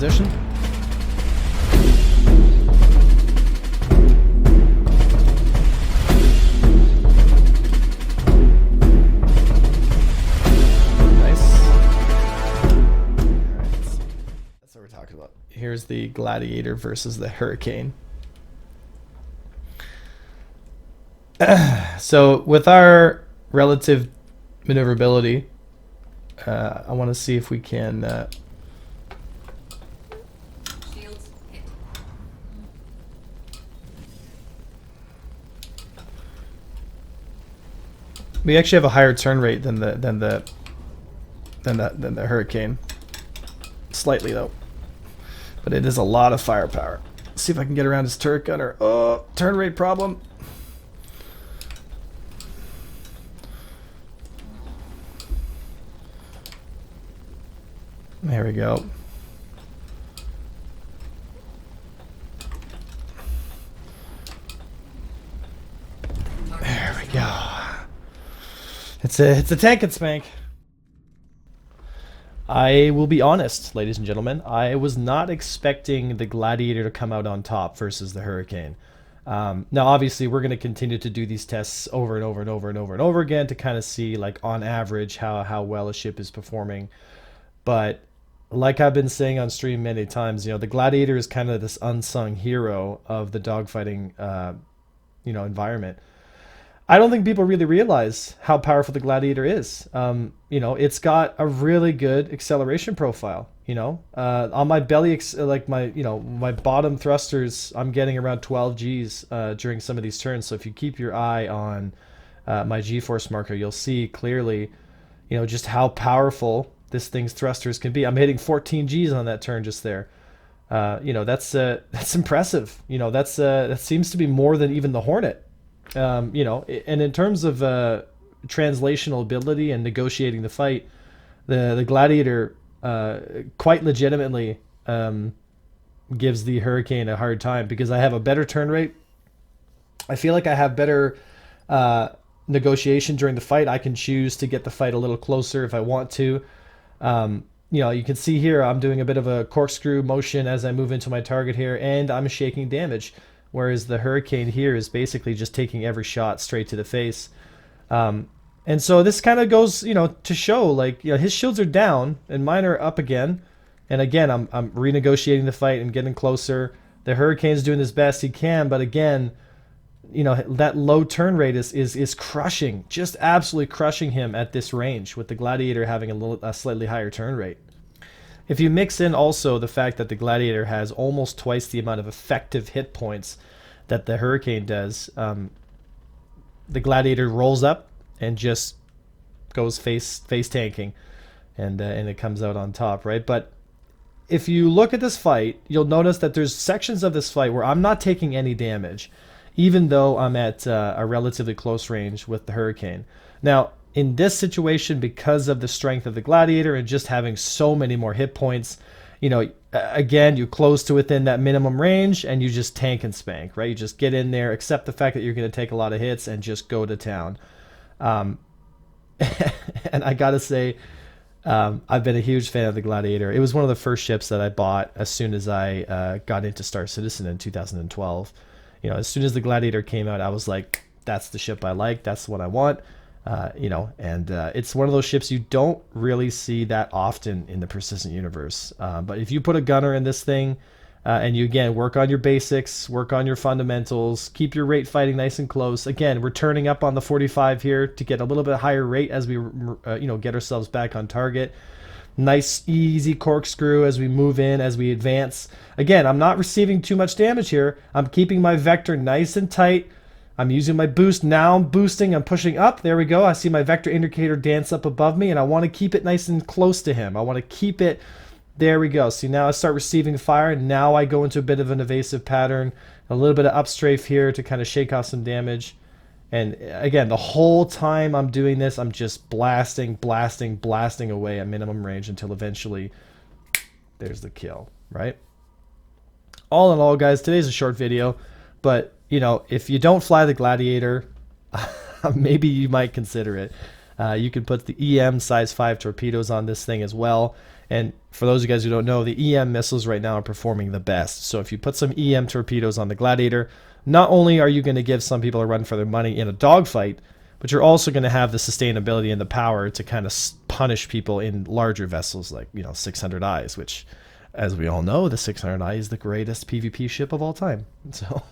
position. Here's the Gladiator versus the Hurricane. So with our relative maneuverability, I want to see if we can Shields hit. we actually have a higher turn rate than the Hurricane. Slightly though. But it is a lot of firepower. Let's see if I can get around his turret gunner. Oh, turn rate problem. There we go. There we go. It's a tank and spank. I will be honest, ladies and gentlemen, I was not expecting the Gladiator to come out on top versus the Hurricane. Now, obviously, we're going to continue to do these tests over and over and over and over and over again to kind of see, like, on average, how well a ship is performing. But like I've been saying on stream many times, you know, the Gladiator is kind of this unsung hero of the dogfighting, environment. I don't think people really realize how powerful the Gladiator is. It's got a really good acceleration profile. On my belly, my bottom thrusters, I'm getting around 12 Gs during some of these turns. So if you keep your eye on my G-force marker, you'll see clearly, just how powerful this thing's thrusters can be. I'm hitting 14 Gs on that turn just there. That's impressive. That seems to be more than even the Hornet. And in terms of translational ability and negotiating the fight, the Gladiator quite legitimately gives the Hurricane a hard time because I have a better turn rate. I feel like I have better negotiation during the fight. I can choose to get the fight a little closer if I want to. You can see here I'm doing a bit of a corkscrew motion as I move into my target here, and I'm shaking damage. Whereas the Hurricane here is basically just taking every shot straight to the face. And so this kind of goes, to show, like, his shields are down and mine are up again. And again, I'm renegotiating the fight and getting closer. The Hurricane's doing his best he can, but again, that low turn rate is crushing, just absolutely crushing him at this range, with the Gladiator having a slightly higher turn rate. If you mix in also the fact that the Gladiator has almost twice the amount of effective hit points that the Hurricane does, the Gladiator rolls up and just goes face tanking, and it comes out on top, right? But if you look at this fight, you'll notice that there's sections of this fight where I'm not taking any damage, even though I'm at a relatively close range with the Hurricane. Now, in this situation, because of the strength of the Gladiator and just having so many more hit points, again, you close to within that minimum range and you just tank and spank, right? You just get in there, accept the fact that you're going to take a lot of hits, and just go to town. And I gotta say, I've been a huge fan of the Gladiator. It was one of the first ships that I bought as soon as I got into Star Citizen in 2012. As soon as the Gladiator came out, I was like, that's the ship I like, that's what I want. It's one of those ships you don't really see that often in the Persistent universe. But if you put a gunner in this thing, and you, again, work on your basics, work on your fundamentals, keep your rate fighting nice and close. Again, we're turning up on the 45 here to get a little bit higher rate as we, get ourselves back on target. Nice, easy corkscrew as we move in, as we advance. Again, I'm not receiving too much damage here. I'm keeping my vector nice and tight. I'm using my boost. Now I'm boosting. I'm pushing up. There we go. I see my vector indicator dance up above me, and I want to keep it nice and close to him. I want to keep it. There we go. See, now I start receiving fire. Now I go into a bit of an evasive pattern. A little bit of upstrafe here to kind of shake off some damage. And again, the whole time I'm doing this, I'm just blasting away at minimum range until eventually there's the kill, right? All in all, guys, today's a short video, but if you don't fly the Gladiator, maybe you might consider it. You can put the EM size 5 torpedoes on this thing as well. And for those of you guys who don't know, the EM missiles right now are performing the best. So if you put some EM torpedoes on the Gladiator, not only are you going to give some people a run for their money in a dogfight, but you're also going to have the sustainability and the power to kind of punish people in larger vessels like, 600 Eyes, which, as we all know, the 600 Eye is the greatest PvP ship of all time. So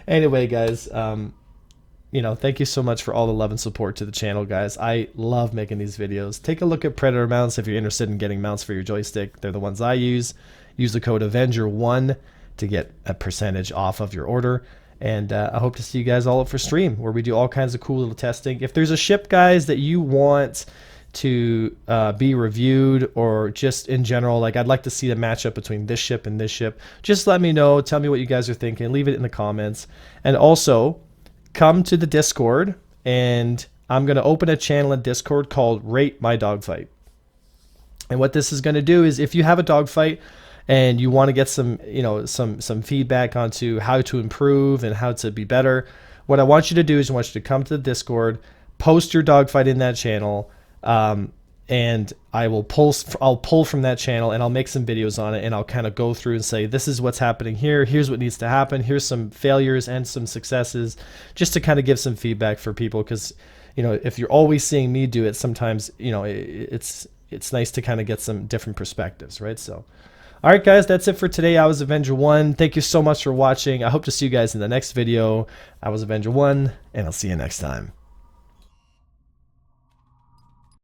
anyway, guys, thank you so much for all the love and support to the channel, guys. I love making these videos. Take a look at Predator mounts if you're interested in getting mounts for your joystick. They're the ones I use. Use the code Avenger1 to get a percentage off of your order. And I hope to see you guys all up for stream, where we do all kinds of cool little testing. If there's a ship, guys, that you want to be reviewed, or just in general, like I'd like to see the matchup between this ship and this ship, just let me know. Tell me what you guys are thinking. Leave it in the comments. And also, come to the Discord, and I'm going to open a channel in Discord called Rate My Dogfight. And what this is going to do is, if you have a dogfight and you want to get some, some feedback onto how to improve and how to be better, what I want you to do is I want you to come to the Discord, post your dogfight in that channel, and I'll pull from that channel, and I'll make some videos on it, and I'll kind of go through and say, this is what's happening here, here's what needs to happen, here's some failures and some successes, just to kind of give some feedback for people. Because if you're always seeing me do it, sometimes it's nice to kind of get some different perspectives, right? So all right, guys, that's it for today. I was Avenger1. Thank you so much for watching. I hope to see you guys in the next video. I was Avenger1, and I'll see you next time.